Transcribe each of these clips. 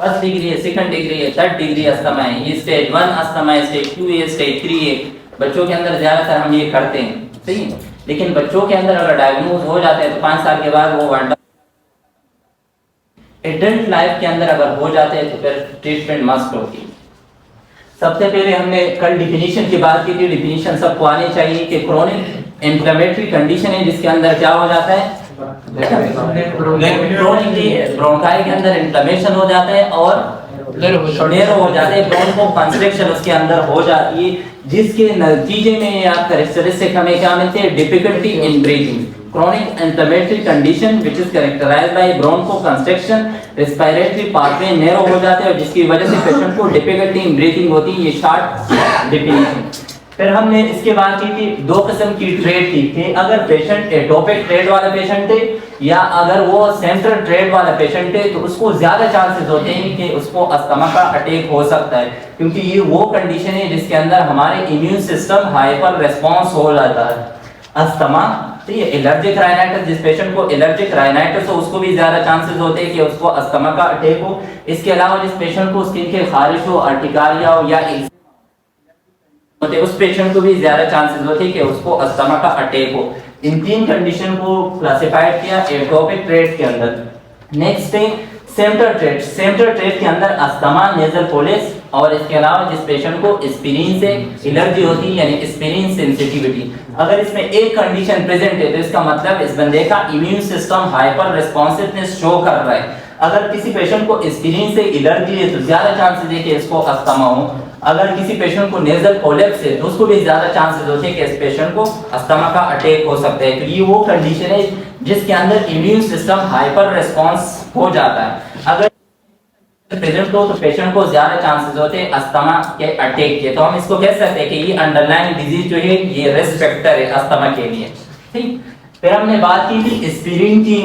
First degree है, second degree है, third degree asthma है, ये स्टेज 1 अस्थमा है, स्टेज 2 है, स्टेज 3 है। बच्चों के अंदर ज्यादातर हम ये करते हैं, सही है। लेकिन बच्चों के अंदर अगर डायग्नोज हो जाते हैं तो 5 साल के बाद वो एडल्ट लाइफ के अंदर अगर हो जाते हैं तो फिर ट्रीटमेंट मस्ट होती है। सबसे पहले हमने कल डिफिनीशन की बात की थी, डिफिनीशन सबको आनी चाहिए कि क्रोनिक इन्फ्लेमेटरी कंडीशन है जिसके अंदर क्या हो जाता है, क्रोनिक ब्रोंकाई के अंदर इन्फ्लेमेशन हो जाता है और नेरो हो जाते हैं, ब्रोंको कंस्ट्रिक्शन उसके अंदर हो जाती है, जिसके नतीजे में आप कैरेक्टरिस्टिक हमें क्या मिलते हैं, difficulty in breathing. chronic inflammatory condition which is characterized by bronchoconstriction, respiratory pathway narrow हो जाते हैं और जिसकी वजह से पेशेंट को डिफिकल्टी इन ब्रीथिंग होती है। ये शॉर्ट डेफिनेशन। फिर हमने इसके बाद की थी दो किस्म की ट्रेड थी कि अगर पेशेंट एटोपिक ट्रेड वाला पेशेंट है या अगर वो सेंट्रल ट्रेड वाला पेशेंट है तो उसको ज्यादा चांसेस होते हैं कि उसको अस्थमा का अटैक हो सकता है, क्योंकि ये वो कंडीशन है जिसके अंदर हमारे इम्यून सिस्टम हाइपर रेस्पॉन्स हो जाता है। अस्थमा तो ये एलर्जिक राइनाइटिस, जिस पेशेंट को एलर्जिक राइनाइटिस हो उसको भी ज्यादा चांसेस होते हैं कि उसको अस्थमा का अटैक हो। इसके अलावा जिस पेशेंट को स्किन के खारिश हो, अर्टिकारिया हो या उस पेशेंट को भी ज्यादा चांसेस होते हैं कि उसको अस्थमा का अटैक हो। इन तीन कंडीशन को क्लासिफाइड किया एटोपिक ट्रेड के अंदर। नेक्स्ट है सेंट्रल ट्रेड। सेंट्रल ट्रेड के अंदर अस्थमा, नेजल पोलिस और इसके अलावा जिस पेशेंट को एस्पिरिन से एलर्जी होती है यानी एस्पिरिन सेंसिटिविटी, अगर इसमें एक कंडीशन प्रेजेंट है तो इसका मतलब इस बंदे का immune system hyper responsiveness show कर रहा है। अगर किसी पेशेंट को एस्पिरिन से एलर्जी है तो ज्यादा चांसेस है कि इसको अस्थमा हो। अगर किसी पेशेंट को नेजल पोलिप्स है तो उसको भी ज्यादा चांसेस होते हैं कि इस पेशेंट को अस्थमा का अटैक हो सकता है। तो ये वो कंडीशन है जिसके अंदर इम्यून सिस्टम हाइपर रिस्पॉन्स हो जाता है। अगर प्रेजेंट हो तो पेशेंट को ज्यादा चांसेस होते हैं अस्थमा के अटैक के। तो हम इसको कह सकते हैं कि ये अंडरलाइंग डिजीज जो है ये रिस्क फैक्टर है अस्थमा के लिए। ठीक, फिर हमने बात की थी एस्पिरिन की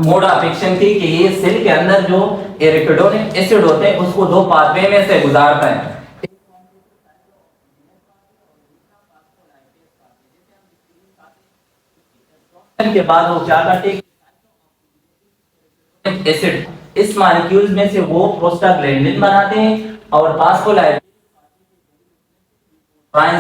मोड ऑफ एक्शन की कि ये सेल के अंदर जो एरिकिडोनिक एसिड होते हैं उसको दो पाथवे में से गुजारता है। के बाद वो क्या करते हैं, एसिड इस मॉलिक्यूल्स में से वो प्रोस्टाग्लैंडिन बनाते हैं और फास्फोलाइपेज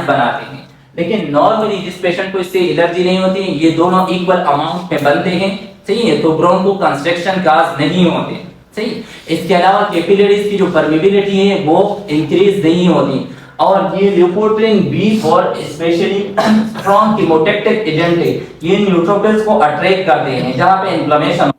बनाते हैं। लेकिन नॉर्मली जिस पेशेंट को इससे एलर्जी नहीं होती है ये दोनों इक्वल अमाउंट में बनते हैं, सही है, तो ब्रोंको कंस्ट्रिक्शन काज नहीं होते। सही, इसके अलावा कैपिलरीज की जो परमिबिलिटी है वो इंक्रीज नहीं होती और ये ल्यूकोट्रिन B4 स्पेशली स्ट्रॉन्ग कीमोटैक्टिक एजेंट है, ये न्यूट्रोफिल्स को अट्रैक्ट करते हैं जहां पे इन्फ्लेमेशन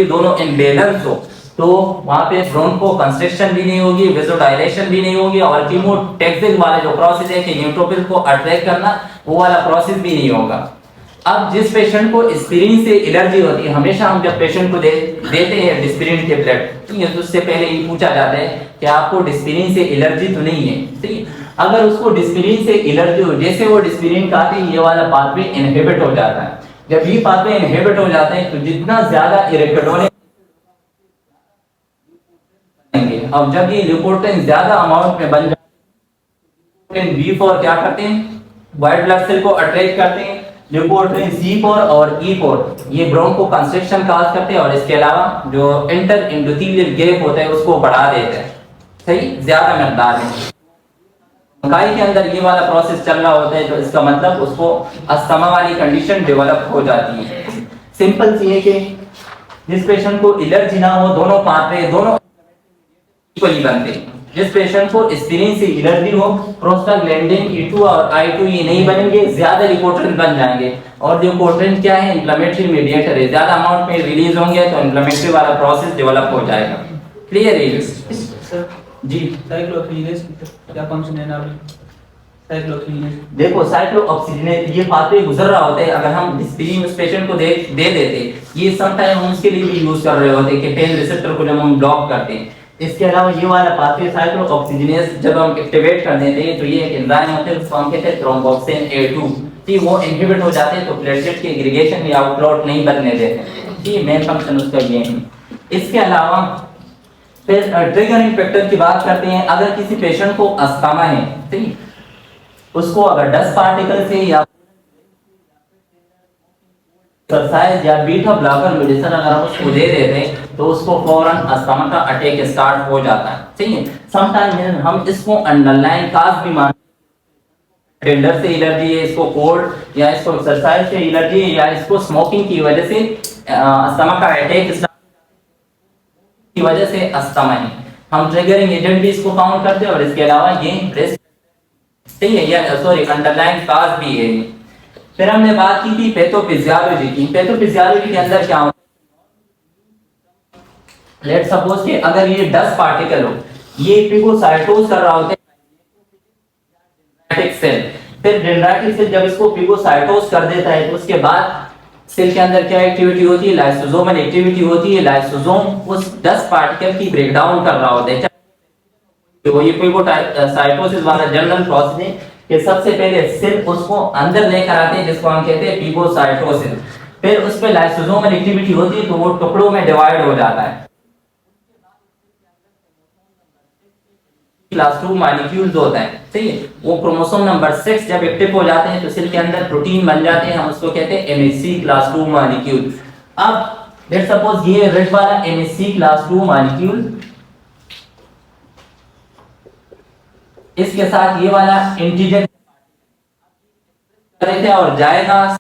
दोनों इम्बैलेंस हो तो वहां पे ब्रोंको कंस्ट्रिक्शन भी नहीं होगी, वेसोडाइलेशन भी नहीं होगी और कीमोटैक्सिस वाला जो प्रोसेस है कि न्यूट्रोफिल को अट्रैक्ट करना वो वाला प्रोसेस भी नहीं होगा। अब जिस पेशेंट को एस्पिरिन से एलर्जी होती है, हमेशा हम जब पेशेंट को देते हैं डिस्पिरिन टेबलेट, ठीक है, तो उससे पहले ये पूछा जाता है कि आपको डिस्पिरिन से एलर्जी तो नहीं है। ठीक है, अगर उसको डिस्पिरिन से एलर्जी हो, जैसे वो डिस्पिरिन खाते हैं ये वाला पाथवे इनहिबिट हो जाता है। जब ये पाथवे इनहिबिट हो जाते हैं तो जितना ज्यादा इरेक्टोनिक अब जब ये ल्यूकोट्रिन ज्यादा अमाउंट में बन जाते हैं, B4 क्या करते हैं, व्हाइट ब्लड सेल को अट्रैक्ट करते हैं। ल्यूकोट्रिन C4 और E4 ये ब्रोंको कंस्ट्रिक्शन काज करते हैं और इसके अलावा जो इंटर एंडोथेलियल गैप होता है उसको बढ़ा देते हैं, सही, ज्यादा मिकदार में। ब्रोंकाई के अंदर ये वाला प्रोसेस चल रहा होता है तो इसका मतलब उसको अस्थमा वाली कंडीशन डेवलप हो जाती है। सिंपल सी है कि जिस पेशेंट को एलर्जी ना हो दोनों पाथवे दोनों इक्वली बनते हैं। जिस पेशेंट को एस्पिरिन से एलर्जी हो प्रोस्टाग्लैंडिन E2 और I2 ये नहीं बनेंगे, ज्यादा ल्यूकोट्रिन बन जाएंगे और ल्यूकोट्रिन क्या है, इन्फ्लेमेटरी मीडिएटर है, ज्यादा अमाउंट में रिलीज होंगे तो इन्फ्लेमेटरी वाला प्रोसेस डेवलप हो जाएगा। क्लियर है सर? जी, साइक्लोऑक्सीजिनेज क्या फंक्शन है ना अभी? साइक्लोऑक्सीजिनेज देखो, साइक्लोऑक्सीजिनेज ये पाथवे गुजर रहा होता है, अगर हम एस्पिरिन उस पेशेंट को दे देते, ये सम टाइम हम उसके लिए भी यूज कर रहे होते हैं कि पेन रिसेप्टर को जब हम ब्लॉक करते हैं। इसके अलावा ये वाला पाथवे साइक्लोऑक्सीजिनेज जब हम एक्टिवेट कर देते हैं तो ये एक एंजाइम होता है उसको हम कहते हैं थ्रोम्बोक्सिन A2, ठीक, वो इनहिबिट हो जाते हैं तो प्लेटलेट के एग्रीगेशन या आउटक्लॉट नहीं बनने देते। ठीक, मेन फंक्शन उसका ये है। इसके अलावा फिर ट्रिगरिंग फैक्टर की बात करते हैं। अगर किसी पेशेंट को अस्थमा है, ठीक, उसको अगर डस्ट पार्टिकल से या एक्सरसाइज या बीटा ब्लॉकर मेडिसिन अगर हम उसको दे देते हैं तो उसको फौरन अस्थमा का अटैक स्टार्ट हो जाता है। ठीक है, समटाइम हम इसको अंडरलाइन काज भी मान, टेंडर से एलर्जी है, इसको कोल्ड या इसको एक्सरसाइज से एलर्जी है, या इसको स्मोकिंग की वजह से अस्थमा का अटैक की वजह से अस्थमा है, हम ट्रिगरिंग एजेंट भी इसको काउंट करते हैं। और इसके अलावा ये रिस्क, ठीक है, या सॉरी अंडरलाइन काज भी है। फिर हमने बात की थी पैथोफिजियोलॉजी की। पैथोफिजियोलॉजी के अंदर क्या होता है, लेट्स सपोज कि अगर ये 10 पार्टिकल हो, ये पिगोसाइटोज कर रहा होता है डेंड्राइटिक सेल, फिर डेंड्राइटिक सेल जब इसको पिगोसाइटोज कर देता है तो उसके बाद सेल के अंदर क्या एक्टिविटी होती है, लाइसोसोमल एक्टिविटी होती है। लाइसोसोम उस 10 पार्टिकल की ब्रेक डाउन कर रहा होता है। तो ये पिगोसाइटोसिस वाला जनरल प्रोसेस है कि सबसे पहले सेल उसको अंदर लेकर आते हैं, जिसको हम कहते हैं पिगोसाइटोसिस। फिर उस पे लाइसोसोमल एक्टिविटी होती है तो वो टुकड़ों में डिवाइड हो जाता है। क्लास 2 मॉलिक्यूल्स होता है, ठीक है, वो क्रोमोसोम नंबर 6 जब एक्टिव हो जाते हैं तो सेल के अंदर प्रोटीन बन जाते हैं, हम उसको कहते हैं एमएससी क्लास 2 मॉलिक्यूल। अब लेट्स सपोज ये रेड वाला एमएससी क्लास 2 मॉलिक्यूल, इसके साथ ये वाला एंटीजन करेगा और जाएगा,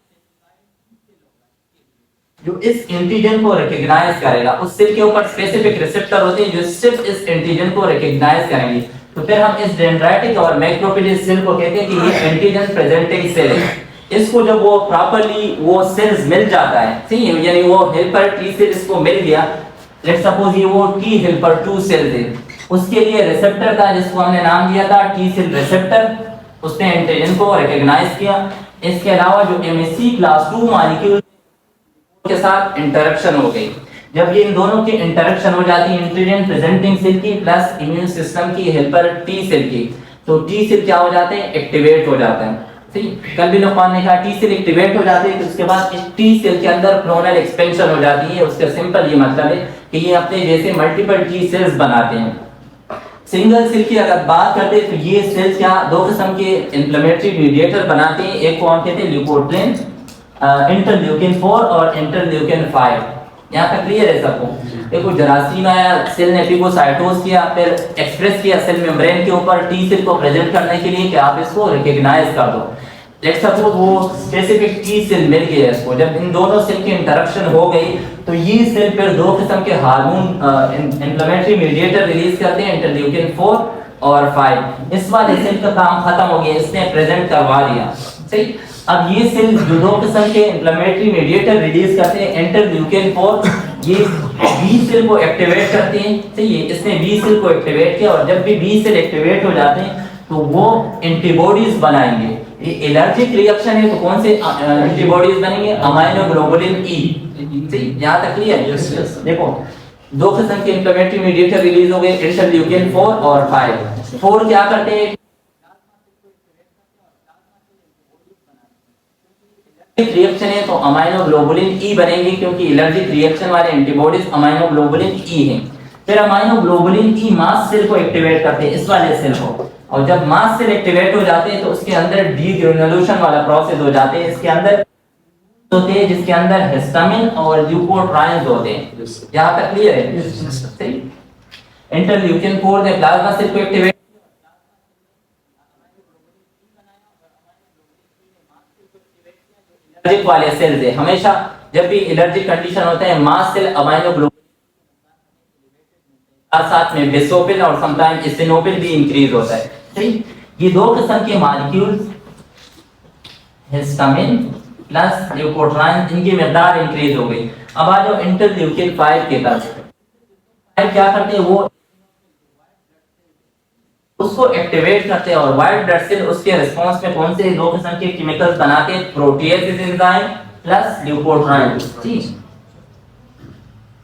जो इस एंटीजन को रिकॉग्नाइज करेगा। उस सेल के ऊपर स्पेसिफिक रिसेप्टर होते हैं जो सिर्फ इस एंटीजन को रिकॉग्नाइज करेंगे। तो फिर हम इस डेंड्राइटिक और मैक्रोफेज सेल को कहते हैं कि ये एंटीजन प्रेजेंटिंग सेल है। इसको जब वो प्रॉपर्ली वो सेल्स मिल जाता है, ठीक है, यानी वो हेल्पर टी सेल इसको मिल गया, लेट्स सपोज ये वो टी हेल्पर 2 सेल है, उसके लिए रिसेप्टर था जिसको हमने नाम दिया था टी सेल रिसेप्टर, उसने एंटीजन को रिकॉग्नाइज किया। इसके अलावा जो एमएससी क्लास 2 मॉलिक्यूल के साथ इंटरेक्शन हो गई, जब ये इन दोनों की इंटरेक्शन हो जाती है एंटीजन प्रेजेंटिंग सेल की प्लस इम्यून सिस्टम की हेल्पर टी सेल की, तो टी सेल क्या हो जाते हैं, एक्टिवेट हो जाते हैं। ठीक, कल भी लोगों ने कहा टी सेल एक्टिवेट हो जाती है तो उसके बाद इस टी सेल के अंदर क्लोनल एक्सपेंशन हो जाती है। उसका सिंपल ये मतलब है कि ये अपने जैसे मल्टीपल टी सेल्स बनाते हैं। सिंगल सेल की अगर बात करते हैं तो ये सेल्स क्या दो किस्म के इन्फ्लेमेटरी मीडिएटर बनाते हैं, एक को हम कहते हैं ल्यूकोट्रिन, इंटरल्यूकिन 4 और इंटरल्यूकिन 5। यहाँ तक क्लियर है सबको? देखो जरासीम आया, सेल ने पिगोसाइटोज किया, फिर एक्सप्रेस किया सेल मेम्ब्रेन के ऊपर टी सेल को प्रेजेंट करने के लिए कि आप इसको रिकॉग्नाइज कर दो। लेट्स सपोज वो स्पेसिफिक टी सेल मिल गया इसको, जब इन दोनों सेल की इंटरेक्शन हो गई तो ये सेल फिर दो किस्म के हार्मोन इन्फ्लेमेटरी मीडिएटर रिलीज करते हैं, इंटरल्यूकिन 4 और 5। इस वाले सेल का काम खत्म हो गया, इसने प्रेजेंट करवा दिया। सही, अब ये सेल जो दो किस्म के इन्फ्लेमेटरी मीडिएटर रिलीज करते हैं, इंटरल्यूकिन 4 ये बी सेल को एक्टिवेट करते हैं। सही है, इसने बी सेल को एक्टिवेट किया और जब भी बी सेल एक्टिवेट हो जाते हैं तो वो एंटीबॉडीज बनाएंगे। ये एलर्जिक रिएक्शन है तो कौन से एंटीबॉडीज बनेंगे, अमाइनोग्लोबुलिन ई। सही, यहां तक क्लियर है? देखो दो किस्म के इन्फ्लेमेटरी मीडिएटर रिलीज हो गए, इंटरल्यूकिन 4 और 5। 4 क्या करते हैं, रिएक्शन है तो अमाइनोग्लोबुलिन ई बनेंगे क्योंकि एलर्जिक रिएक्शन वाले एंटीबॉडीज अमाइनोग्लोबुलिन ई हैं। फिर अमाइनोग्लोबुलिन ई मास्ट सेल को एक्टिवेट करते हैं, इस वाले सेल को, और जब मास्ट सेल एक्टिवेट हो जाते हैं तो उसके अंदर डीग्रेनुलेशन वाला प्रोसेस हो जाते हैं। इसके अंदर होते हैं जिसके अंदर हिस्टामिन और ल्यूकोट्राइन्स होते हैं। यहां तक क्लियर है? सही, इंटरल्यूकिन 4 ने प्लाज्मा सेल को एक्टिवेट एलर्जिक वाले सेल्स है। हमेशा जब भी एलर्जिक कंडीशन होता है मास्ट सेल अमाइनोग्लोबुलिन साथ में बेसोफिल और समटाइम इसिनोफिल भी इंक्रीज होता है। ठीक, ये दो किस्म के मॉलिक्यूल्स हिस्टामिन प्लस ल्यूकोट्राइन, इनकी मिकदार इंक्रीज हो गई। अब आ जाओ इंटरल्यूकिन 5 के तरफ। क्या करते हैं, वो उसको एक्टिवेट करते हैं और व्हाइट ब्लड सेल उसके रिस्पांस में कौन से दो किस्म के केमिकल्स बनाते हैं, प्रोटीएजेस एंजाइम प्लस ल्यूकोट्राइन। ठीक,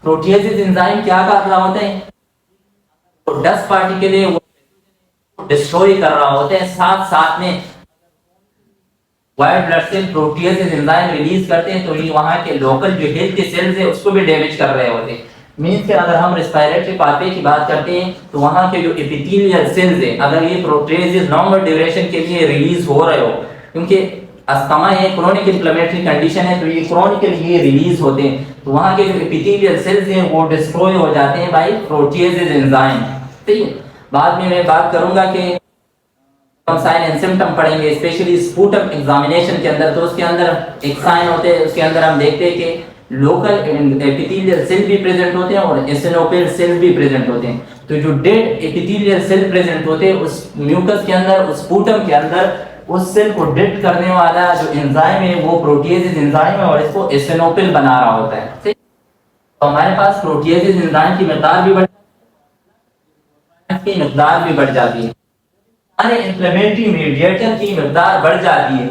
प्रोटीएजेस एंजाइम क्या कर रहा होता है, तो 10 पार्टिकल है वो डिस्ट्रॉय कर रहा होता है, साथ साथ में white blood cell proteases enzyme release करते हैं तो ये वहां के लोकल जो हेल्थ के सेल्स है उसको भी डैमेज कर रहे होते हैं। मींस कि अगर हम रेस्पिरेटरी पाथवे की बात करते हैं तो वहां के जो एपिथेलियल सेल्स है, अगर ये प्रोटीएजेस लॉन्गर ड्यूरेशन के लिए रिलीज हो रहे हो, क्योंकि अस्थमा है, क्रोनिक इन्फ्लेमेटरी कंडीशन है, तो ये क्रोनिकली ये रिलीज होते हैं, तो वहाँ के जो एपिथेलियल सेल्स हैं वो डिस्ट्रॉय हो जाते हैं बाय प्रोटीएजेज एंजाइम। ठीक है, बाद में मैं बात करूंगा कि हम साइन एंड सिम्टम पढ़ेंगे, स्पेशली स्पूटम एग्जामिनेशन के अंदर, तो उसके अंदर एक साइन होते हैं, उसके अंदर हम देखते हैं कि लोकल एपिथेलियल सेल भी प्रेजेंट होते हैं और एसिनोफिल सेल भी प्रेजेंट होते हैं। तो जो डेड एपिथेलियल सेल प्रेजेंट होते हैं उस म्यूकस के अंदर, उस स्पूटम के अंदर, उस सेल को डेड करने वाला जो एंजाइम है वो प्रोटीएजेज एंजाइम है और इसको एसिनोफिल बना रहा होता है। ठीक, तो हमारे पास प्रोटीएजेज एंजाइम की मकदार भी की मकदार भी बढ़ जाती है, सारे इन्फ्लेमेटरी मीडिएटर की मकदार बढ़ जाती है।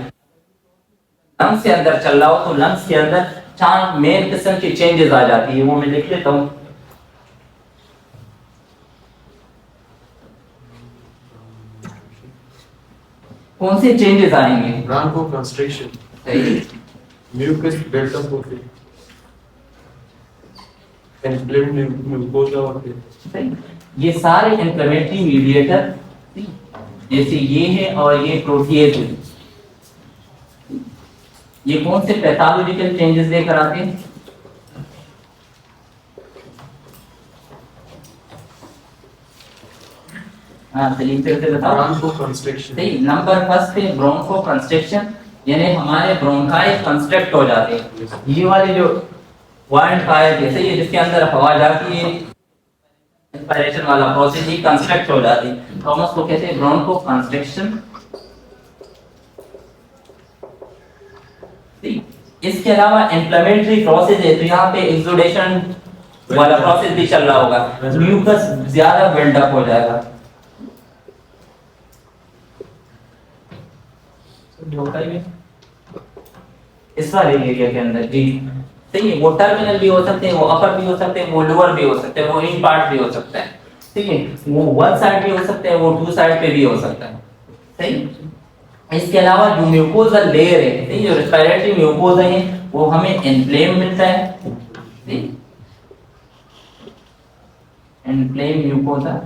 लंग्स के अंदर चल रहा हो तो लंग्स के अंदर चार मेन किस्म की चेंजेस आ जाती है, वो मैं लिख लेता हूँ। कौन से चेंजेस आएंगे? ब्रोंकोकंस्ट्रिक्शन, म्यूकस बिल्डअप होते, इन्फ्लेम्ड म्यूकोसा होते, ये सारे इन्फ्लेमेटरी मीडिएटर, जैसे ये है और ये प्रोटीएज है, ये कौन से पैथोलॉजिकल चेंजेस लेकर आते हैं? हाँ सलीम फिर से बताओ। ब्रोंकोकंस्ट्रिक्शन, सही, नंबर फर्स्ट पे ब्रोंकोकंस्ट्रिक्शन, यानी हमारे ब्रोंकाई कंस्ट्रक्ट हो जाते हैं। ये वाले जो वाइल्ड फायर के सही है, जिसके अंदर हवा जाती है, इंस्पिरेशन वाला प्रोसेस ही कंस्ट्रक्ट हो जाती है, तो हम उसको कहते हैं ब्रोंकोकंस्ट्रिक्शन। इसके अलावा इन्फ्लेमेटरी प्रोसेस है, तो यहाँ पे एक्सुडेशन वाला प्रोसेस भी चल रहा होगा, म्यूकस ज्यादा बिल्डअप हो जाएगा। इस वाले एरिया के अंदर जी सही है, वो टर्मिनल भी हो सकते हैं, वो अपर भी हो सकते हैं, वो लोअर भी हो सकते हैं, वो इन पार्ट भी हो सकता है। ठीक है, वो वन साइड भी हो सकता है, वो टू साइड पे भी हो सकता है। सही, इसके अलावा जो म्यूकोजल लेयर है, ठीक है, जो रेस्पिरेटरी म्यूकोजा है वो हमें इन्फ्लेम मिलता है, ठीक, इन्फ्लेम म्यूकोजा।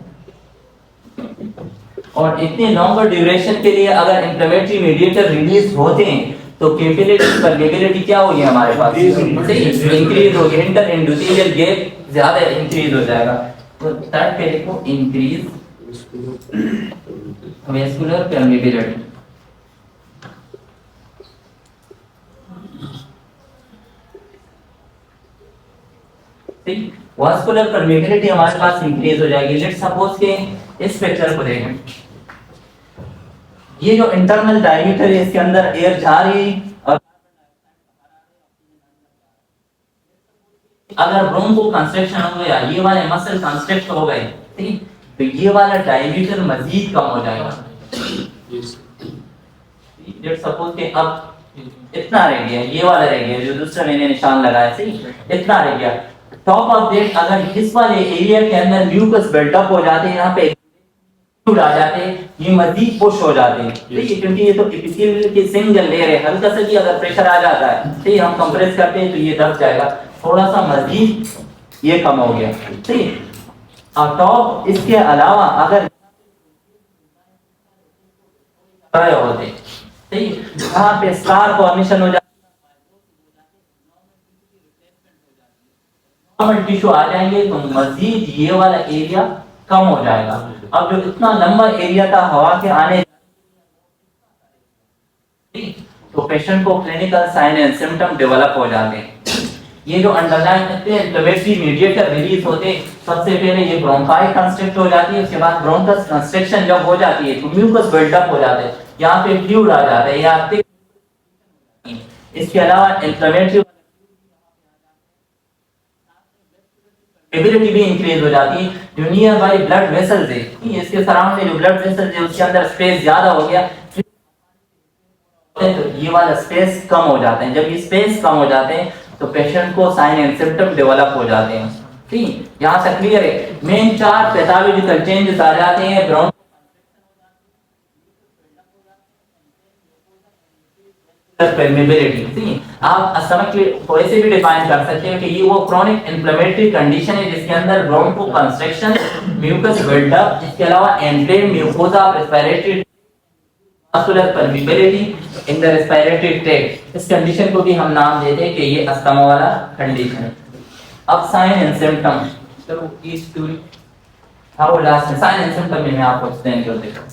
और इतने लॉन्गर ड्यूरेशन के लिए अगर इन्फ्लेमेटरी मीडिएटर रिलीज होते हैं तो कैपिलरी परमेबिलिटी क्या होगी हमारे पास? इंक्रीज होगी, इंटर एंडोथेलियल गैप ज्यादा इंक्रीज हो जाएगा। तो थर्ड पे लिखो इंक्रीज वेस्कुलर परमेबिलिटी। ठीक, वास्कुलर परमेबिलिटी हमारे पास इंक्रीज हो जाएगी। लेट्स सपोज के इस पिक्चर को देखें, ये जो इंटरनल डायमीटर है इसके अंदर एयर जा रही है और अगर ब्रोंको कंस्ट्रक्शन हो गया, ये वाले मसल कंस्ट्रक्ट हो गए, ठीक, तो ये वाला डायमीटर मजीद कम हो जाएगा। लेट्स सपोज के अब इतना रह गया, ये वाला रह गया जो दूसरा मैंने निशान लगाया, सही, इतना रह गया। टॉप ऑफ दैट अगर इस वाले एरिया के अंदर म्यूकस बिल्डअप हो जाते हैं, यहाँ पे आ जाते हैं, ये मजीद पुश हो जाते हैं, ठीक है, क्योंकि ये तो एपिथेलियल की सिंगल लेयर है, हल्का सा भी अगर प्रेशर आ जाता है, ठीक, हम कंप्रेस करते हैं तो ये दब जाएगा, थोड़ा सा मजीद ये कम हो गया, ठीक। और टॉप इसके अलावा अगर होते, ठीक, यहाँ पे स्कार फॉर्मेशन हो जाता है, टिश्यू आ जाएंगे तो मजीद ये वाला एरिया कम हो जाएगा। अब जो इतना लंबा एरिया था हवा के आने, तो पेशेंट को clinical sign and symptom develop हो जाते हैं। ये जो अंडरलाइन इन्फ्लेमेटरी मीडिएटर रिलीज होते, सबसे पहले ये ब्रोंकाई कंस्ट्रक्ट हो जाती है, उसके बाद ब्रोंकस कंस्ट्रक्शन जब हो जाती है तो म्यूकस बिल्डअप हो जाता है, यहाँ पे फ्लूइड आ जाता है या इसके अलावा इन्फ्लेमेटरी एबिलिटी भी इंक्रीज हो जाती है। जो नियर बाई ब्लड वेसल्स है, इसके सराउंड में जो ब्लड वेसल्स है उसके अंदर स्पेस ज्यादा हो गया, तो ये वाला स्पेस कम हो जाते हैं। जब ये स्पेस कम हो जाते हैं तो पेशेंट को साइन एंड सिम्टम डेवलप हो जाते हैं। ठीक, यहाँ से क्लियर है। मेन चार पैथोलॉजिकल चेंजेस आ जाते हैं, ब्रोंको परमेबिलिटी। ठीक, आप अस्थमा को ऐसे भी डिफाइन कर सकते हैं कि ये वो क्रोनिक इन्फ्लेमेटरी कंडीशन है जिसके अंदर ब्रोंको कंस्ट्रक्शन, म्यूकस बिल्डअप, इसके अलावा एंड्रेन mucosa, respiratory vascular permeability in the respiratory tract, इस कंडीशन को भी हम नाम देते हैं कि ये अस्थमा वाला कंडीशन है। अब साइन एंड सिम्टम, चलो ईस्ट दूरी हाँ वो लास्ट में साइन एंड सिम्टम में मैं आपको एक्सप्लेन कर देता हूँ।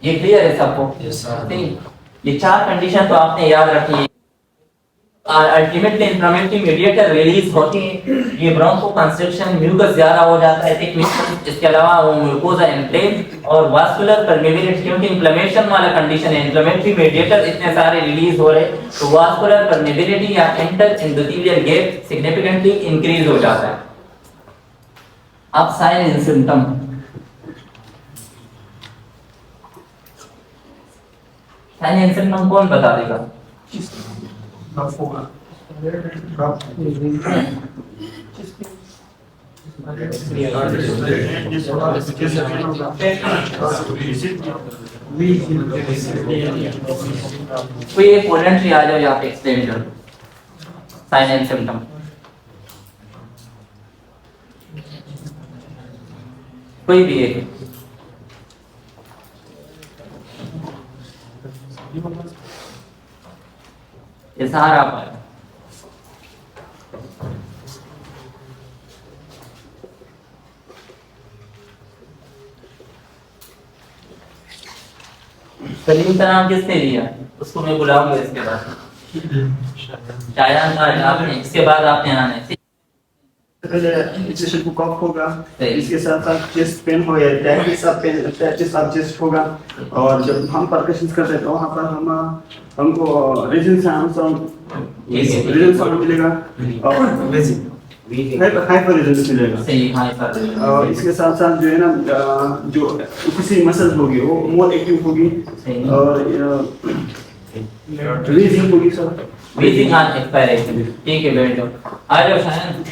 ये क्लियर है सबको? Yes, sir. ठीक, ये चार कंडीशन तो आपने याद रखी है। अल्टीमेटली इन्फ्लेमेटरी मीडिएटर रिलीज होती है, ये ब्रोंको कंस्ट्रिक्शन, म्यूकस ज्यादा हो जाता है, इसके अलावा वो म्यूकोसा इन्फ्लेम और वास्कुलर परमेबिलिटी, क्योंकि इन्फ्लेमेशन वाला कंडीशन है, इन्फ्लेमेटरी मीडिएटर इतने सारे रिलीज हो रहे तो वास्कुलर परमेबिलिटी या inter endothelial gap significantly increase हो जाता है। अब sign and symptom, sign and symptom कौन बता देगा? Rough होगा। Rough. कोई एक वॉलंटरी आ जाओ यहाँ पे एक्सप्लेन कर साइन एंड सिम्टम। कोई भी एक ये सहारा पर सलीम का नाम किसने दिया? उसको मैं बुलाऊंगा इसके बाद। शायान का आपने, इसके बाद आपने आना है। पहले पेशेंट को कफ होगा, सही। इसके साथ साथ चेस्ट पेन हो या टैक्टिस ऑफ चेस्ट होगा, और जब हम परकशन करते हैं तो वहाँ पर हमको रीजन साउंड मिलेगा और हाइपर रीजन मिलेगा। सही, हाँ सर। और इसके साथ साथ जो है ना, जो किसी मसल होगी वो मोर एक्टिव होगी सही। और रीजिंग होगी सर। ब्रीथिंग हाँ एक्सपायरेशन। ठीक है बैठो, आ जाओ शायान।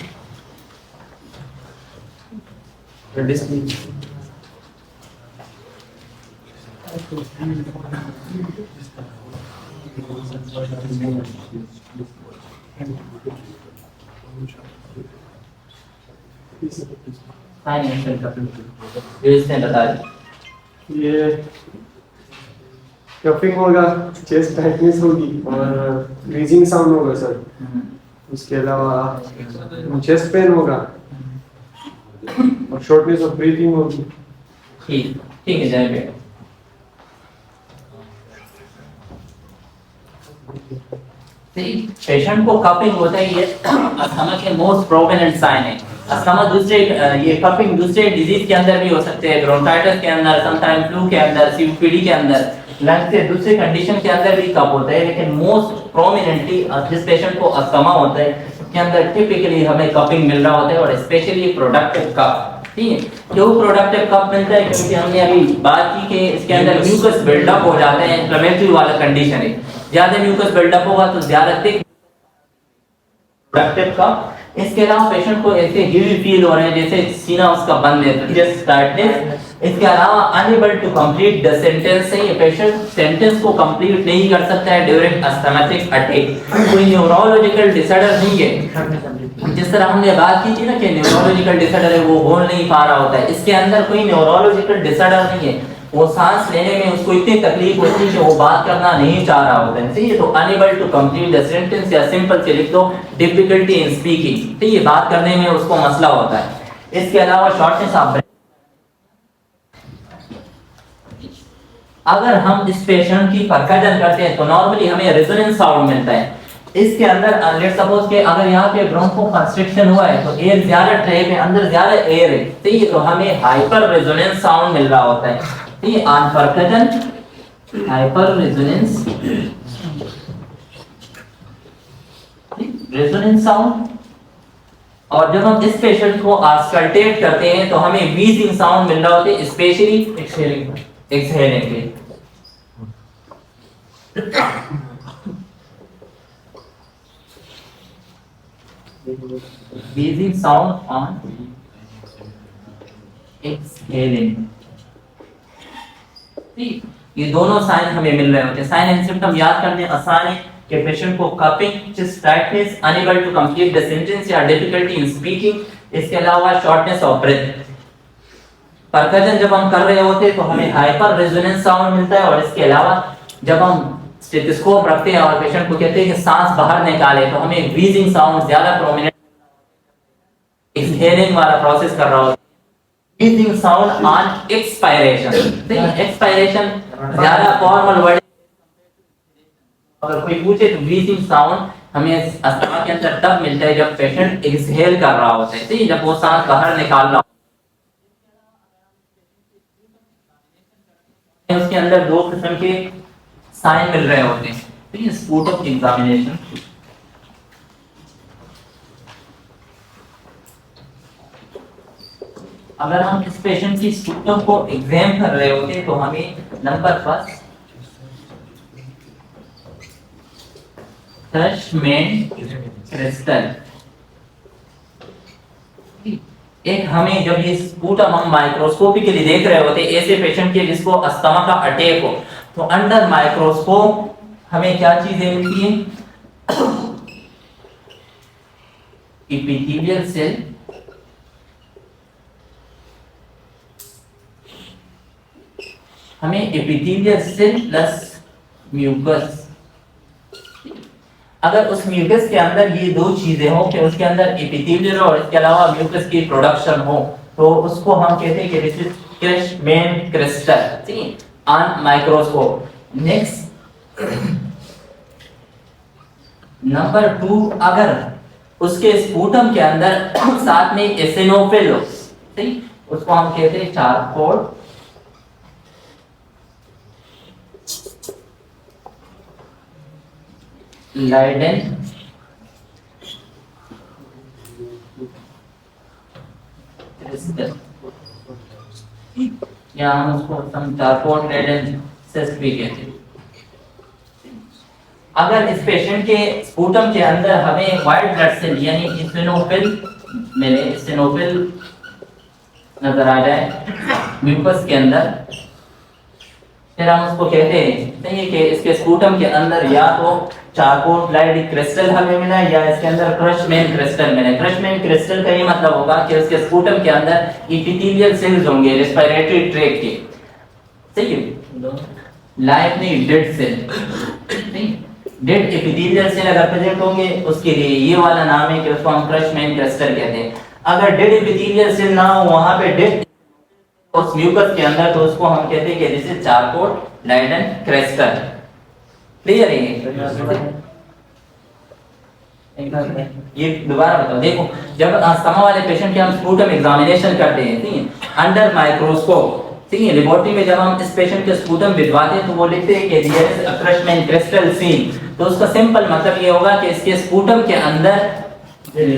इसने बता दी ये कफिंग होगा, चेस्ट टाइटनेस होगी और रीजिंग साउंड होगा सर। उसके अलावा चेस्ट पेन होगा और शॉर्टनेस ऑफ ब्रीथिंग होगी। ठीक, ठीक है जाए बैठो। पेशेंट को कफिंग होता है, ये अस्थमा के मोस्ट प्रोमिनेंट साइन है। अस्थमा दूसरे ये कफिंग दूसरे डिजीज के अंदर भी हो सकते हैं, ब्रोंकाइटिस के अंदर, समटाइम फ्लू के अंदर, सीओपीडी के अंदर, लंग से दूसरे कंडीशन के अंदर भी कफ होता है, लेकिन मोस्ट प्रोमिनेंटली जिस पेशेंट को अस्थमा होता है के अंदर टिपिकली हमें कफिंग मिल रहा होता है, और स्पेशली प्रोडक्टिव कफ। ठीक है, क्यों प्रोडक्टिव कफ मिलता है? क्योंकि हमने अभी बात की कि इसके अंदर म्यूकस बिल्डअप हो जाते हैं, इन्फ्लेमेटरी वाला कंडीशन है, ज्यादा म्यूकस बिल्डअप होगा तो ज्यादा थिक प्रोडक्टिव कफ। इसके अलावा पेशेंट को ऐसे हीवी फील हो रहे हैं जैसे सीना उसका बंद है, जस्ट टाइटनेस। इसके अलावा unable to complete the sentence है, ये पेशेंट सेंटेंस को कंप्लीट नहीं कर सकता है ड्यूरिंग अस्थमैटिक अटैक। कोई न्यूरोलॉजिकल डिसऑर्डर नहीं है, जिस तरह हमने बात की थी ना कि न्यूरोलॉजिकल डिसऑर्डर है वो बोल नहीं पा रहा होता है, इसके अंदर कोई न्यूरोलॉजिकल डिसऑर्डर नहीं है। वो सांस लेने में उसको इतनी तकलीफ होती है कि वो बात करना नहीं चाह रहा होता है। ठीक है, तो unable to complete the sentence या सिंपल से लिख दो डिफिकल्टी इन स्पीकिंग। ठीक है, बात करने में उसको मसला होता है। इसके अलावा शॉर्टनेस ऑफ ब्रेथ। अगर हम इस पेशेंट की परकशन करते हैं तो नॉर्मली हमें रेजोनेंस साउंड मिलता है। इसके अंदर लेट्स सपोज के अगर यहाँ पे ब्रोंको कंस्ट्रिक्शन हुआ है तो एयर ज्यादा ट्रे में अंदर ज्यादा एयर है, ठीक है, तो हमें हाइपर रेजोनेंस साउंड मिल रहा होता है। ठीक है, on percussion hyper resonance resonance sound. और जब हम इस पेशेंट को आस्कल्टेट करते हैं तो हमें व्हीजिंग साउंड मिल रहा होता है, स्पेशली एक्सहेलिंग के। wheezing sound on exhaling। ठीक, ये दोनों साइन हमें मिल रहे होते हैं। साइन एंड सिम्टम याद करने आसान है कि पेशेंट को coughing, chest tightness, unable to complete the sentence या डिफिकल्टी इन स्पीकिंग, इसके अलावा शॉर्टनेस ऑफ ब्रेथ। परकशन जब हम कर रहे होते हैं तो हमें हाइपर रेजोनेंस साउंड मिलता है, और इसके अलावा जब हम स्टेथोस्कोप रखते हैं और पेशेंट को कहते हैं कि सांस बाहर निकाले तो हमें व्हीजिंग साउंड ज्यादा प्रोमिनेंट, एक्सहेलिंग वाला प्रोसेस कर रहा होता है। व्हीजिंग साउंड ऑन एक्सपायरेशन, एक्सपायरेशन ज्यादा फॉर्मल वर्ड, अगर कोई पूछे तो व्हीजिंग साउंड हमें अस्थमा के अंदर तब मिलता है जब पेशेंट एक्सहेल कर रहा होता है, ठीक है, जब वो सांस बाहर निकाल रहा है। उसके अंदर दो किस्म के साइन मिल रहे होते हैं, ठीक है, स्पूटम एग्जामिनेशन। अगर हम इस पेशेंट की स्पूटम को एग्जाम कर रहे होते हैं तो हमें नंबर फर्स्ट फ्रेशमैन क्रिस्टल, एक हमें जब ये स्पूटम हम माइक्रोस्कोपिकली देख रहे होते हैं ऐसे पेशेंट के जिसको अस्थमा का अटैक हो, तो अंडर माइक्रोस्कोप हमें क्या चीजें मिलती हैं? एपिथेलियल सेल, हमें एपिथेलियल सेल प्लस म्यूकस। अगर उस म्यूकस के अंदर ये दो चीजें हो कि उसके अंदर एपिथेलियल और इसके अलावा म्यूकस की प्रोडक्शन हो, तो उसको हम कहते हैं कि दिस इज फ्रेशमैन क्रिस्टल, ठीक है, ऑन माइक्रोस्कोप। नेक्स्ट नंबर 2, अगर उसके स्पूटम के अंदर साथ में एसिनोफिल हो, ठीक, उसको हम कहते हैं चारकोल लाइडेन क्रिस्टल, या हम उसको चारकोल लाइडेन सिस्ट भी कहते हैं। अगर इस पेशेंट के स्पूटम के अंदर हमें व्हाइट ब्लड सेल यानी इसिनोफिल मिले, इसिनोफिल नजर आ जाए म्यूकस के अंदर, फिर हम उसको कहते हैं कि इसके स्पूटम के अंदर या तो चारकोल क्रिस्टल हमें मिला या इसके अंदर फ्रेशमैन क्रिस्टल मिला। फ्रेशमैन क्रिस्टल का ये मतलब होगा कि उसके स्पूटम के अंदर एपिथेलियल सेल्स होंगे रेस्पिरेटरी ट्रैक्ट के, ठीक है, लाइफ नहीं dead cell, dead epithelial cell अगर प्रेजेंट होंगे उसके लिए ये वाला नाम है कि उसको हम फ्रेशमैन क्रिस्टल कहते हैं। अगर डेड एपिथेलियल सेल ना हो वहां पे डेड उस म्यूकस के अंदर, तो उसको हम कहते हैं कि this is Charcot Leyden crystal. Clear है ये दोबारा बताओ, देखो जब अस्थमा वाले पेशेंट के हम स्पूटम एग्जामिनेशन करते हैं, ठीक है, अंडर माइक्रोस्कोप, ठीक है, लेबोरेटरी में जब हम इस पेशेंट के स्पूटम भिजवाते हैं तो वो लिखते हैं कि there is a freshman crystal seen, तो उसका सिंपल मतलब ये होगा कि इसके स्पूटम के अंदर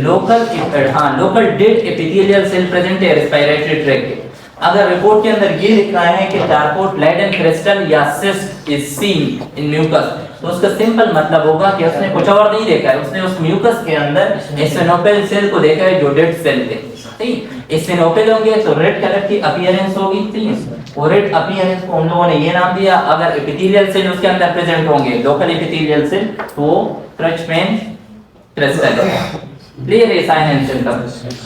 local dead epithelial cell present है रेस्पिरेटरी ट्रैक्ट के। अगर रिपोर्ट के अंदर ये लिखा है कि चारकोल लाइडेन क्रिस्टल या cyst is seen in mucus, तो उसका सिंपल मतलब होगा कि उसने कुछ और नहीं देखा है, उसने उस म्यूकस के अंदर एसिनोफिल सेल को देखा है जो डेड सेल थे, ठीक। एसिनोफिल होंगे तो रेड कलर की अपीयरेंस होगी, ठीक, और रेड अपीयरेंस को हम लोगों ने ये नाम दिया। अगर एपिथेलियल सेल उसके अंदर प्रेजेंट होंगे लोकल एपिथेलियल सेल, तो फ्रेशमैन क्रिस्टल है। क्लियर है साइन एंड सिम्टम।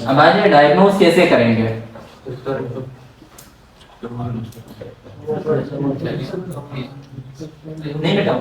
अब आइए डायग्नोज कैसे करेंगे। नहीं बेटा